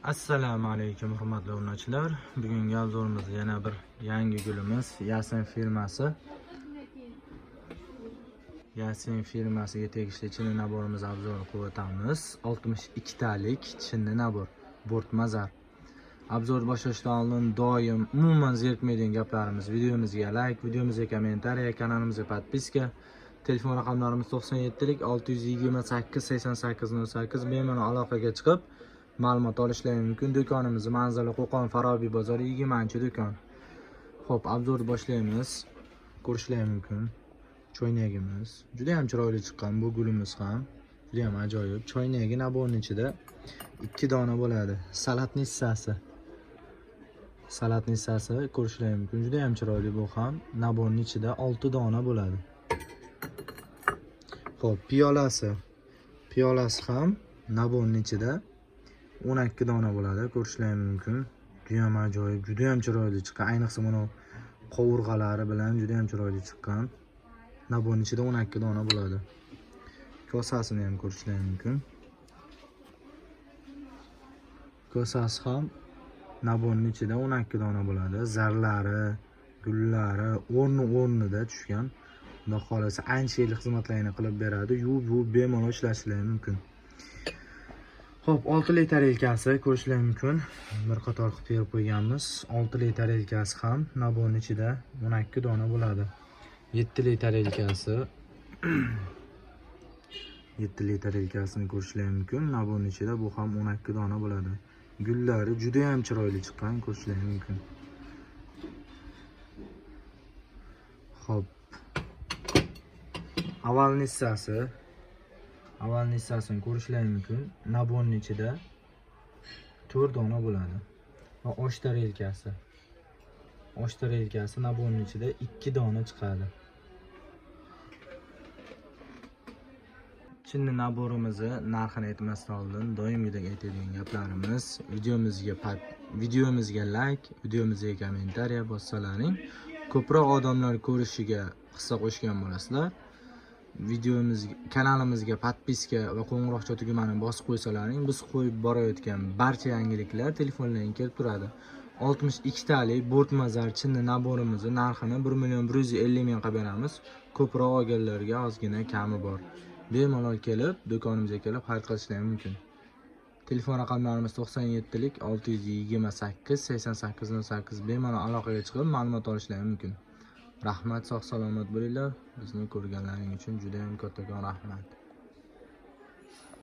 Assalomu alaykum hurmatli obunachilar. Bugungi obzorimizda yana bir yangi gulimiz Yasin firmasiga tegishli chinni naborimiz obzorini qilib o'tamiz. 62 talik chinni nabor bo'rtmazar. Obzor boshlashdan oldin doim umuman zerikmaydigan gaplarimiz: videomizga like, videomizga kommentariya, kanalimizga podpiska. Telefon raqamlarimiz 97lik 628 8808. Bemalol aloqaga chiqib ma'lumot olishlari mumkin. Do'konimiz manzili Qo'qon Farobiy bozori 20-do'kon. Xo'p, obzorni boshlaymiz. Ko'rishlari mumkin. Choynagimiz juda ham chiroyli chiqqan. Bu gulimiz ham juda ham ajoyib. Choynagi naborning ichida 2 dona bo'ladi. Salat nissasi ko'rishlari mumkin. Juda ham chiroyli. Bu ham naborning ichida 6 dona bo'ladi. Xo'p, piyolasi ham naborning ichida 12 dona bo'ladi. Ko'rishlari mumkin. Juda ham ajoyib, juda ham chiroyli chiqqan. Ayniqsa mana qovurg'alari bilan juda ham chiroyli chiqqan. Naborning ichida 12 dona bo'ladi. Kosasini ham ko'rishlari mumkin. Kosasi ham naborning ichida 12 dona bo'ladi. Zarlari, gullari o'rnida tushgan. Xudo xolasa ancha yil xizmatlarini qilib beradi. Yuvib bemalol ishlashlari mumkin. Xo'p, 6 litr yelkasi ko'rishlari mumkin. Bir qator qilib terib qo'yganmiz. 6 litr yelkasi ham naborning ichida 12 dona bo'ladi. 7 litr yelkasi 7 litr yelkasini ko'rishlari mumkin. Naborning ichida bu ham 12 dona bo'ladi. Gullari juda ham chiroyli chiqqan, ko'rishlari mumkin. Xo'p, avval nissasini ko'rishlari mumkin. Naborning ichida 4 dona bo'ladi. Va oshtar yelkasi naborning ichida 2 dona chiqadi. Chinni naborimizni narxini aytmasdan oldin doimgidek aytadigan gaplarimiz: videomizga like, videomizga kommentariya bossalaring ko'proq odamlar ko'rishiga hissa qo'shgan bo'lasizlar. Kanalimizga podpiska va qo'ng'iroqcha tugmani bosib qo'ysalaring, biz qo'yib borayotgan barcha yangiliklar telefonlaringizga kelib turadi. 62 talik bo'rtmazar chinni naborimizni narxini 1.150.000 qilib beramiz. Ko'proq olganlarga ozgina kami bor. Bemalol kelib, do'konimizga kelib xarid qilishlari mumkin. Telefon raqamlarimiz 97lik 628 8808. Bemalol aloqaga chiqib ma'lumot olishlari mumkin. Rahmat, sog' salomat bo'linglar. Bizni ko'rganlaring uchun juda ham kattakon rahmat.